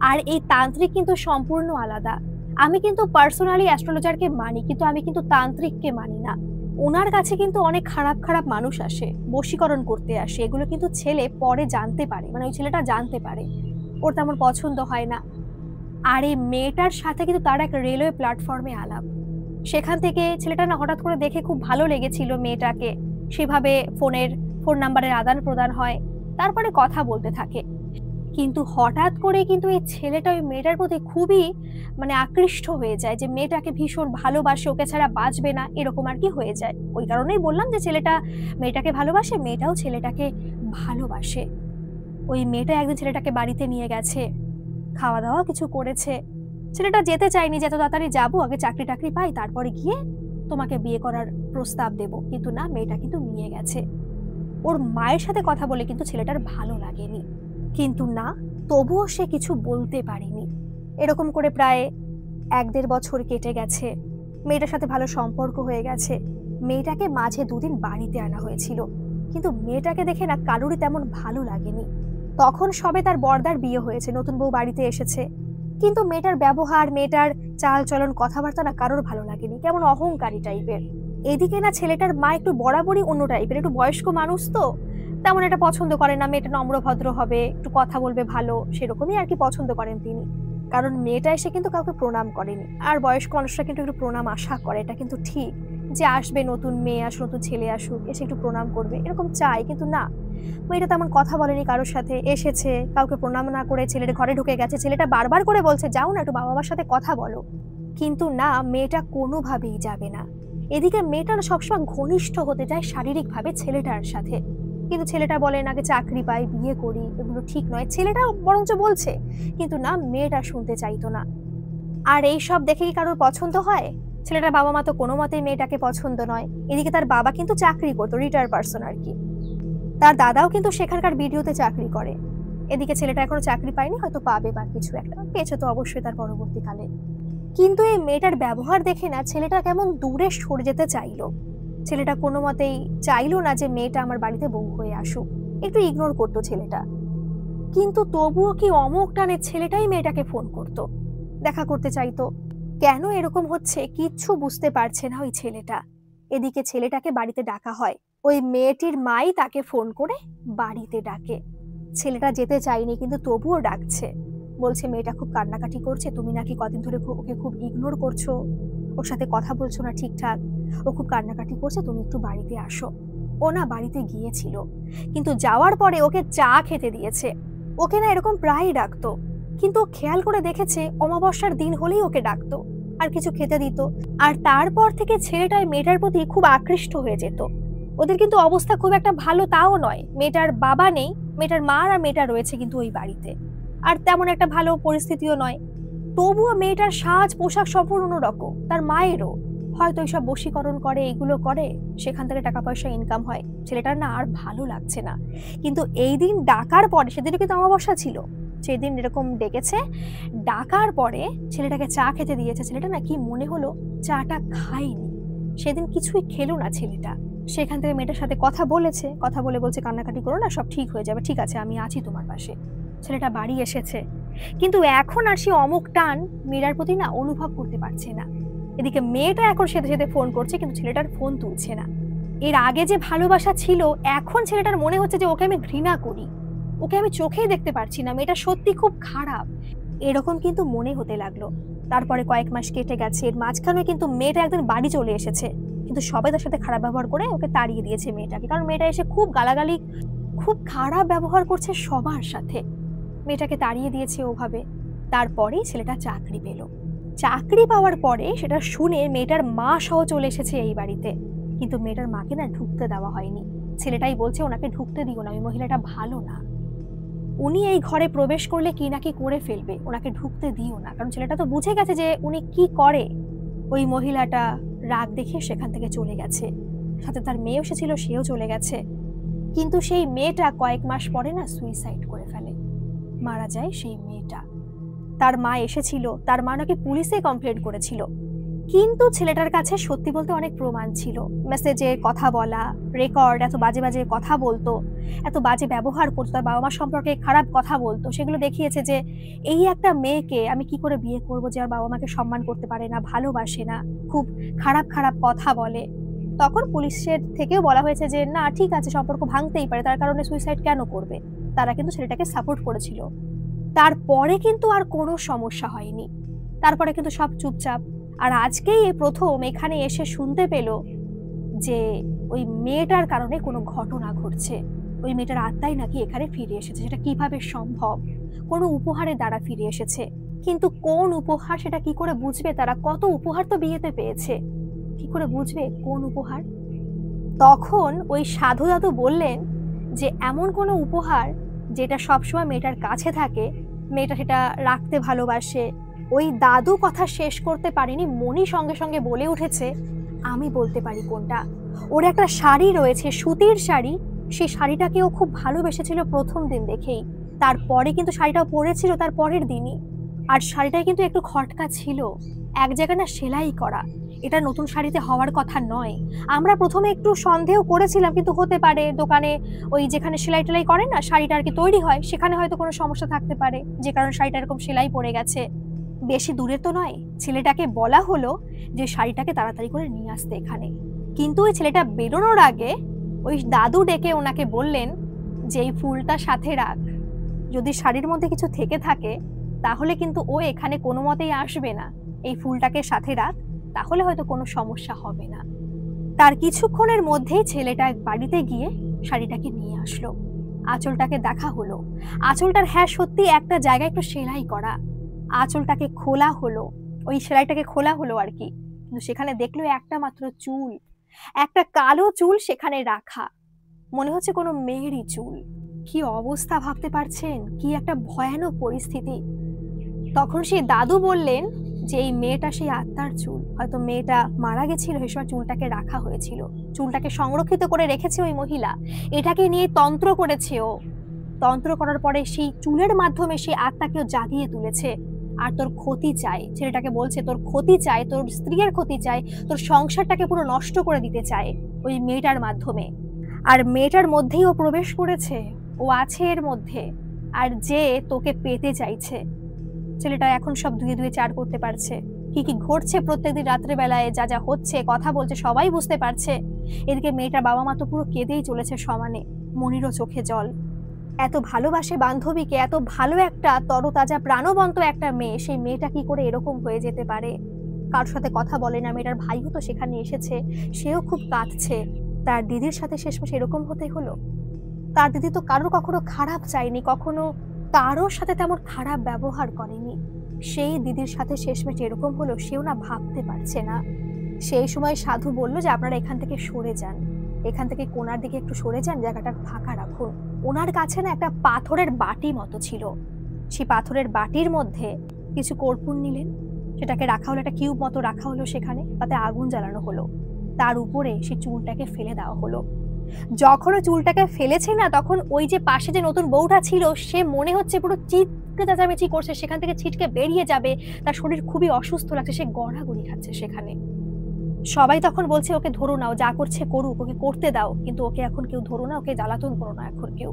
আর এই তান্ত্রিক কিন্তু সম্পূর্ণ আলাদা। আমি কিন্তু পার্সোনালি অ্যাস্ট্রোলজারকে মানি, কিন্তু আমি কিন্তু তান্ত্রিককে মানি না। ওনার কাছে কিন্তু অনেক খারাপ খারাপ মানুষ আসে, বশীকরণ করতে আসে, এগুলো কিন্তু ছেলে পরে জানতে পারে, মানে ওই ছেলেটা জানতে পারে, ওর তেমন পছন্দ হয় না। আর এই মেয়েটার সাথে কিন্তু তার এক রেলওয়ে প্ল্যাটফর্মে আলাপ, সেখান থেকে ছেলেটা না হঠাৎ করে দেখে খুব ভালো লেগেছিল মেয়েটাকে, সেভাবে ফোন নাম্বারের আদান প্রদান হয়, তারপরে কথা বলতে থাকে। কিন্তু হঠাৎ করে কিন্তু এই ছেলেটা ওই মেয়েটার প্রতি খুবই মানে আকৃষ্ট হয়ে যায়, যে মেয়েটাকে ভীষণ ভালোবাসে, ওকে ছাড়া বাঁচবে না, এরকম আর কি হয়ে যায়। ওই কারণেই বললাম যে ছেলেটা মেয়েটাকে ভালোবাসে, মেয়েটাও ছেলেটাকে ভালোবাসে। ওই মেয়েটা একদিন ছেলেটাকে বাড়িতে নিয়ে গেছে, খাওয়া দাওয়া কিছু করেছে। ছেলেটা যেতে চায়নি, যে এত তাড়াতাড়ি যাবো, আগে চাকরি টাকরি পাই, তারপরে গিয়ে তোমাকে বিয়ে করার প্রস্তাব দেব। কিন্তু না, মেয়েটা কিন্তু নিয়ে গেছে। ওর মায়ের সাথে কথা বলে কিন্তু ছেলেটার ভালো লাগেনি, কিন্তু না, তবুও সে কিছু বলতে পারেনি। এরকম করে প্রায় 1-1.5 বছর কেটে গেছে, মেয়েটার সাথে ভালো সম্পর্ক হয়ে গেছে। মেয়েটাকে মাঝে 2 দিন বাড়িতে আনা হয়েছিল, কিন্তু মেয়েটাকে দেখে না কারোরই তেমন ভালো লাগেনি। তখন সবে তার বর্দার বিয়ে হয়েছে, নতুন বউ বাড়িতে এসেছে, কিন্তু মেয়েটার ব্যবহার, মেয়েটার চাল চলন, কথাবার্তা না কারোর ভালো লাগেনি, কেমন অহংকারী টাইপের। এদিকে না ছেলেটার মা একটু বরাবরই অন্য টাইপের, একটু বয়স্ক মানুষ তো, তেমন এটা পছন্দ করে না, মেয়েটা নম্র ভদ্র হবে, একটু কথা বলবে ভালো, সেরকমই আর কি পছন্দ করেন তিনি। কারণ মেয়েটা এসে কিন্তু কাউকে প্রণাম করেনি, আর বয়স্ক মানুষরা কিন্তু একটু প্রণাম আশা করে, এটা কিন্তু ঠিক, যে আসবে নতুন মেয়ে আসুক, নতুন ছেলে আসুক, এসে একটু প্রণাম করবে, এরকম চাই। কিন্তু না, মেয়েটা তেমন কথা বলেনি কারোর সাথে, এসেছে কাউকে প্রণাম না করে ছেলের ঘরে ঢুকে গেছে। ছেলেটা বারবার করে বলছে, যাও না, একটু বাবা মার সাথে কথা বলো, কিন্তু না, মেয়েটা কোনোভাবেই যাবে না। এদিকে মেয়েটা সবসময় ঘনিষ্ঠ হতে চায় শারীরিকভাবে ছেলেটার সাথে, কিন্তু ছেলেটা বলেন আগে চাকরি পাই, বিয়ে করি, এগুলো ঠিক নয়। ছেলেটা বরঞ্চ বলছে, কিন্তু না, মেয়েটা শুনতে চাইতো না। আর এই সব দেখে কি কারোর পছন্দ হয়? ছেলেটার বাবা মা তো কোনো মতেই মেয়েটাকে পছন্দ নয়। এদিকে তার বাবা কিন্তু চাকরি করতো, রিটায়ার পার্সন আর কি। তার দাদাও কিন্তু সেখানকার ভিডিওতে চাকরি করে। এদিকে ছেলেটা এখনো চাকরি পায়নি, হয়তো পাবে বা কিছু একটা, পেয়েছে তো অবশ্যই তার পরবর্তীকালে। কিন্তু এই মেয়েটার ব্যবহার দেখে না ছেলেটা কেমন দূরে সরে যেতে চাইলো। ছেলেটা কোনো মতেই চাইলো না যে মেয়েটা আমার বাড়িতে বউ হয়ে আসুক, একটু ইগনোর করতো ছেলেটা। কিন্তু তবুও কি অমোক টানে ছেলেটাই মেয়েটাকে ফোন করতো, দেখা করতে চাইতো। কেন এরকম হচ্ছে কিচ্ছু বুঝতে পারছে না ওই ছেলেটা। এদিকে ছেলেটাকে বাড়িতে ডাকা হয়, ওই মেয়েটির মাই তাকে ফোন করে বাড়িতে ডাকে। ছেলেটা যেতে চায়নি কিন্তু তবুও ডাকছে, বলছে মেয়েটা খুব কান্নাকাটি করছে, তুমি নাকি কদিন ধরে ওকে খুব ইগনোর করছো, ওর সাথে কথা বলছো না ঠিকঠাক, ও খুব কান্নাকাটি করছে, তুমি একটু বাড়িতে আসো। ও না বাড়িতে গিয়েছিল, কিন্তু যাওয়ার পরে ওকে চা খেতে দিয়েছে। ওকে না এরকম প্রায়ই ডাকতো, কিন্তু ও খেয়াল করে দেখেছে অমাবস্যার দিন হলেই ওকে ডাকতো আর কিছু খেতে দিত। আর তারপর থেকে ছেলেটা মেয়েটার প্রতি খুব আকৃষ্ট হয়ে যেত। ওদের কিন্তু অবস্থা খুব একটা ভালো তাও নয়, মেয়েটার বাবা নেই, মেয়েটার মা আর মেয়েটা রয়েছে কিন্তু ওই বাড়িতে, আর তেমন একটা ভালো পরিস্থিতিও নয়। তবুও মেয়েটার সাজ পোশাক সম্পূর্ণ অন্যরকম। তার মায়েরও হয়তো এইসব বশীকরণ করে, এগুলো করে, সেখান থেকে টাকা পয়সা ইনকাম হয়। ছেলেটার না আর ভালো লাগছে না। কিন্তু এই দিন ডাকার পরে, সেদিনও কিন্তু অমাবস্যা ছিল, সেদিন এরকম ডেকেছে, ডাকার পরে ছেলেটাকে চা খেতে দিয়েছে। ছেলেটা না কি মনে হলো চাটা খায়নি, সেদিন কিছুই খেলো না ছেলেটা। সেখান থেকে মেয়েটার সাথে কথা বলেছে, কথা বলে বলছে কান্নাকাটি করো না, সব ঠিক হয়ে যাবে, ঠিক আছে আমি আছি তোমার পাশে। ছেলেটা বাড়ি এসেছে, কিন্তু এখন আর সে অমুক টান মেয়েটার প্রতি না অনুভব করতে পারছে না। এদিকে মেয়েটা এখন সেতে সেতে ফোন করছে, কিন্তু ছেলেটার ফোন তুলছে না। এর আগে যে ভালোবাসা ছিল, এখন ছেলেটার মনে হচ্ছে যে ওকে আমি ঘৃণা করি, ওকে আমি চোখেই দেখতে পারছি না, মেয়েটা সত্যি খুব খারাপ, এরকম কিন্তু মনে হতে লাগলো। তারপরে কয়েক মাস কেটে গেছে, এর মাঝখানে কিন্তু মেয়েটা একদিন বাড়ি চলে এসেছে, কিন্তু সবাই তার সাথে খারাপ ব্যবহার করে ওকে তাড়িয়ে দিয়েছে মেয়েটাকে, কারণ মেয়েটা এসে খুব গালাগালি, খুব খারাপ ব্যবহার করছে সবার সাথে, মেয়েটাকে তাড়িয়ে দিয়েছে ওভাবে। তারপরেই ছেলেটা চাকরি পেল। চাকরি পাওয়ার পরে সেটা শুনে মেয়েটার মা সহ চলে এসেছে এই বাড়িতে, কিন্তু মেয়েটার মাকে না ঢুকতে দেওয়া হয়নি। ছেলেটাই বলছে ওনাকে ঢুকতে দিও না, ওই মহিলাটা ভালো না, উনি এই ঘরে প্রবেশ করলে কি নাকি করে ফেলবে, ওনাকে ঢুকতে দিও না। কারণ ছেলেটা তো বুঝে গেছে যে উনি কি করে। ওই মহিলাটা রাগ দেখে সেখান থেকে চলে গেছে, সাথে তার মেয়ে এসেছিল, সেও চলে গেছে। কিন্তু সেই মেয়েটা কয়েক মাস পরে না সুইসাইড করে ফেলে, মারা যায় সেই মেয়েটা। তার মা এসেছিল, তার মা নাকি পুলিশে কমপ্লেন করেছিল, কিন্তু ছেলেটার কাছে সত্যি বলতে অনেক প্রমাণ ছিল, মেসেজে কথা বলা, রেকর্ড, এত বাজে বাজে কথা বলতো, এত বাজে ব্যবহার করতো, তার বাবা মা সম্পর্কে খারাপ কথা বলতো, সেগুলো দেখিয়েছে যে এই একটা মেয়েকে আমি কি করে বিয়ে করবো যে আর বাবা মাকে সম্মান করতে পারে না, ভালোবাসে না, খুব খারাপ খারাপ কথা বলে। তখন পুলিশের থেকেও বলা হয়েছে যে না ঠিক আছে, সম্পর্ক ভাঙতেই পারে, তার কারণে সুইসাইড কেন করবে। তারা কিন্তু ছেলেটাকে সাপোর্ট করেছিল। তারপরে কিন্তু আর কোনো সমস্যা হয়নি, তারপরে কিন্তু সব চুপচাপ। আর আজকেই এই প্রথম এখানে এসে শুনতে পেল যে ওই মেয়েটার কারণে কোনো ঘটনা ঘটছে, ওই মেয়েটার আত্মাই নাকি এখানে ফিরে এসেছে। সেটা কিভাবে সম্ভব? কোনো উপহারের দ্বারা ফিরে এসেছে, কিন্তু কোন উপহার সেটা কি করে বুঝবে তারা? কত উপহার তো বিয়েতে পেয়েছে, কি করে বুঝবে কোন উপহার? তখন ওই সাধু দাদু বললেন যে এমন কোনো উপহার যেটা সবসময় মেয়েটার কাছে থাকে, মেয়েটা সেটা রাখতে ভালোবাসে। ওই দাদু কথা শেষ করতে পারেনি, মনি সঙ্গে সঙ্গে বলে উঠেছে আমি বলতে পারি কোনটা। ওর একটা শাড়ি রয়েছে, সুতির শাড়ি, সেই শাড়িটাকে ও খুব ভালোবেসেছিল প্রথম দিন দেখেই, তারপরে কিন্তু শাড়িটাও পরেছিল তার পরের দিনই। আর শাড়িটায় কিন্তু একটু খটকা ছিল, এক জায়গায় না সেলাই করা, এটা নতুন শাড়িতে হওয়ার কথা নয়। আমরা প্রথমে একটু সন্দেহ করেছিলাম, কিন্তু হতে পারে দোকানে ওই যেখানে সেলাই টেলাই করে না, শাড়িটা আর কি তৈরি হয়, সেখানে হয়তো কোনো সমস্যা থাকতে পারে, যে কারণে শাড়িটা এরকম সেলাই পড়ে গেছে। বেশি দূরে তো নয়, ছেলেটাকে বলা হলো যে শাড়িটাকে তাড়াতাড়ি করে নিয়ে আসতে এখানে, কিন্তু ওই ছেলেটা বেরোনোর আগে ওই দাদু ডেকে ওনাকে বললেন যে এই ফুলটা সাথে রাখ, যদি শাড়ির মধ্যে কিছু থেকে থাকে তাহলে কিন্তু ও এখানে কোনো মতেই আসবে না, এই ফুলটাকে সাথে রাখ, তাহলে হয়তো কোনো সমস্যা হবে না। তার কিছুক্ষণের মধ্যেই ছেলেটা বাড়িতে গিয়ে শাড়িটাকে নিয়ে আসলো, আঁচলটাকে দেখা হলো, আঁচলটার হ্যাঁ সত্যি একটা জায়গায় একটু সেলাই করা, আঁচলটাকে খোলা হলো, ওই সেলাইটাকে খোলা হলো আর কি, কিন্তু সেখানে দেখলো একটা মাত্র চুল, একটা কালো চুল সেখানে রাখা। মনে হচ্ছে কোনো মেয়েরই চুল। কি অবস্থা ভাবতে পারছেন? কি একটা ভয়ানক পরিস্থিতি। তখন সেই দাদু বললেন যে এই মেয়েটা সেই আত্মার চুল, হয়তো মেয়েটা মারা গেছিল, সেই সময় চুলটাকে রাখা হয়েছিল, চুলটাকে সংরক্ষিত করে রেখেছে ওই মহিলা, এটাকে নিয়ে তন্ত্র করেছে ও। তন্ত্র করার পরে সেই চুলের মাধ্যমে সেই আত্মাকেও জাগিয়ে তুলেছে। আর তোর ক্ষতি চাই, ছেলেটাকে বলছে তোর ক্ষতি চাই, তোর স্ত্রীর ক্ষতি চাই, তোর সংসারটাকে পুরো নষ্ট করে দিতে চায় ওই মেয়েটার মাধ্যমে। আর মেয়েটার মধ্যেই ও প্রবেশ করেছে, ও আছে এর মধ্যে, আর যে তোকে পেতে চাইছে। ছেলেটা এখন সব ধুয়ে ধুয়ে চার করতে পারছে, কি কি ঘটছে প্রত্যেকদিন রাত্রেবেলায়, যা যা হচ্ছে, কথা বলছে, সবাই বুঝতে পারছে। এদিকে মেয়েটার বাবা মা তো পুরো কেঁদেই চলেছে সমানে, মনিরও চোখে জল। এত ভালোবাসে বান্ধবীকে, এত ভালো একটা তরতাজা প্রাণবন্ত একটা মেয়ে, সেই মেয়েটা কি করে এরকম হয়ে যেতে পারে? কারোর সাথে কথা বলে না। মেয়েটার ভাইও তো সেখানে এসেছে, সেও খুব কাঁদছে। তার দিদির সাথে শেষমেশ এরকম হতে হলো। তার দিদি তো কারোর কখনো খারাপ চায়নি, কখনো কারোর সাথে তেমন খারাপ ব্যবহার করেনি। সেই দিদির সাথে শেষমেশ এরকম হলো, সেও না ভাবতে পারছে না। সেই সময় সাধু বলল যে আপনারা এখান থেকে সরে যান, এখান থেকে কোনার দিকে একটু সরে যান, জায়গাটা ফাঁকা রাখুন। ওনার কাছে না একটা পাথরের বাটি মতো ছিল, সেই পাথরের বাটির মধ্যে কিছু কর্পূর নিলেন, সেটাকে রাখা হলো, একটা কিউব মতো রাখা হলো সেখানে, তাতে আগুন জ্বালানো হলো, তার উপরে সেই চুলটাকে ফেলে দেওয়া হলো। যখন ওই চুলটাকে ফেলেছে না, তখন ওই যে পাশে যে নতুন বউটা ছিল, সে মনে হচ্ছে পুরো চিৎকে চেঁচামেচি করছে, সেখান থেকে ছিটকে বেরিয়ে যাবে, তার শরীর খুবই অসুস্থ লাগছে, সে গড়াগড়ি খাচ্ছে সেখানে। সবাই তখন বলছে ওকে ধরো না, ও যা করছে করুক, ওকে করতে দাও, কিন্তু ওকে এখন কেউ ধরো না, ওকে জ্বালাতন করো না এখন কেউ।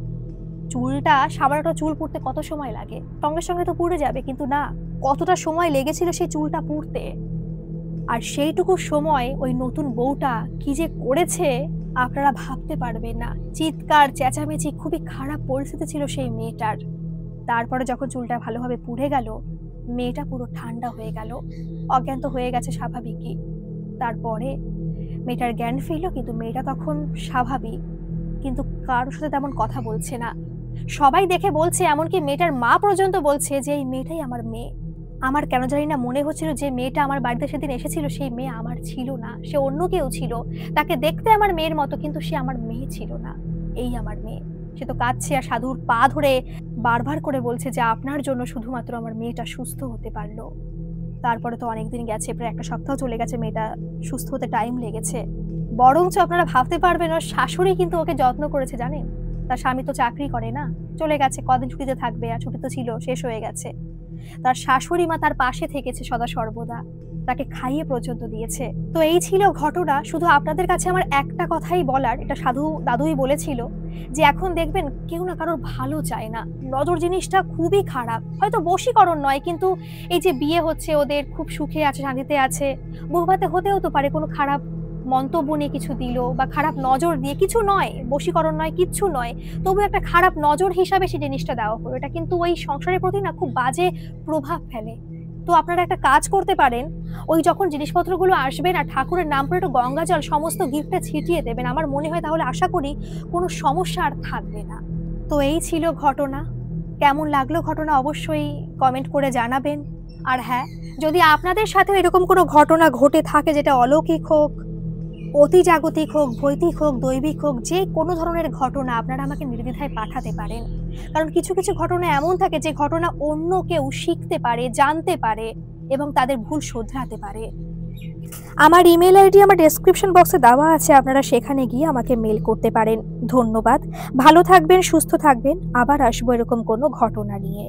চুলটা, সামান্য চুল পুড়তে কত সময় লাগে? সঙ্গে সঙ্গে তো পুড়ে যাবে, কিন্তু না, কতটা সময় লেগেছিল সেই চুলটা পুড়তে। আর সেইটুকু সময় ওই নতুন বউটা কি যে করেছে আপনারা ভাবতে পারবেন না। চিৎকার চেঁচামেচি, খুবই খারাপ পরিস্থিতি ছিল সেই মেয়েটার। তারপরে যখন চুলটা ভালোভাবে পুড়ে গেল, মেয়েটা পুরো ঠান্ডা হয়ে গেল, অজ্ঞান তো হয়ে গেছে স্বাভাবিকই। তারপরে মেয়েটার জ্ঞান ফিরল, কিন্তু মেয়েটা তখন স্বাভাবিক, কিন্তু কারোর সাথে তেমন কথা বলছে না। সবাই দেখে বলছে, এমনকি মেয়েটার মা পর্যন্ত বলছে যে এই মেয়েটাই আমার মেয়ে। আমার কেন জানি না মনে হচ্ছিল যে মেয়েটা আমার বাড়িতে সেদিন এসেছিল, সেই মেয়ে আমার ছিল না, সে অন্য কেউ ছিল। তাকে দেখতে আমার মেয়ের মতো, কিন্তু সে আমার মেয়ে ছিল না, এই আমার মেয়ে। সে তো কাঁদছে আর সাধুর পা ধরে বারবার করে বলছে যে আপনার জন্য শুধুমাত্র আমার মেয়েটা সুস্থ হতে পারলো। তারপরে তো অনেকদিন গেছে, প্রায় একটা সপ্তাহ চলে গেছে, মেয়েটা সুস্থ হতে টাইম লেগেছে। বরঞ্চ আপনারা ভাবতে পারবেন ওর শাশুড়ি কিন্তু ওকে যত্ন করেছে, জানেন? তার স্বামী তো চাকরি করে না, চলে গেছে, কদিন ছুটিতে থাকবে, আর ছুটি তো ছিল, শেষ হয়ে গেছে। তার শাশুড়ি মা তার পাশে থেকেছে সদা সর্বদা, তাকে খাইয়ে পর্যন্ত দিয়েছে। তো এই ছিল ঘটনা। শুধু আপনাদের কাছে আমার একটা কথাই বলার, এটা সাধু দাদুই বলেছিল, যে এখন দেখবেন কেউ না কারোর ভালো চায় না। নজর জিনিসটা খুবই খারাপ, হয়তো বশীকরণ নয়, কিন্তু এই যে বিয়ে হচ্ছে, ওদের খুব সুখে আছে, শান্তিতে আছে, বহুভাতে হতেও তো পারে কোনো খারাপ মন্তব্য নিয়ে কিছু দিল, বা খারাপ নজর দিয়ে, কিছু নয়, বশীকরণ নয়, কিচ্ছু নয়, তবু একটা খারাপ নজর হিসাবে সেই জিনিসটা দেওয়া হলো। এটা কিন্তু ওই সংসারের প্রতি না খুব বাজে প্রভাব ফেলে। তো আপনারা একটা কাজ করতে পারেন, ওই যখন জিনিসপত্রগুলো আসবে না, ঠাকুরের নাম করে একটু গঙ্গা জল সমস্ত গিফটে ছিটিয়ে দেবেন। আমার মনে হয় তাহলে আশা করি কোনো সমস্যা আর থাকবে না। তো এই ছিল ঘটনা। কেমন লাগলো ঘটনা অবশ্যই কমেন্ট করে জানাবেন। আর হ্যাঁ, যদি আপনাদের সাথেও এরকম কোনো ঘটনা ঘটে থাকে, যেটা অলৌকিক হোক, অতি জাগতিক হোক, ভৌতিক হোক, দৈবিক হোক, যে কোনো ধরনের ঘটনা আপনারা আমাকে নির্দ্বিধায় পাঠাতে পারেন। কারণ কিছু কিছু ঘটনা এমন থাকে যে ঘটনা অন্য কেউ শিখতে পারে, জানতে পারে এবং তাদের ভুল শোধরাতে পারে। আমার ইমেল আইডি আমার ডেসক্রিপশন বক্সে দেওয়া আছে, আপনারা সেখানে গিয়ে আমাকে মেল করতে পারেন। ধন্যবাদ, ভালো থাকবেন, সুস্থ থাকবেন, আবার আসবো এরকম কোনো ঘটনা নিয়ে।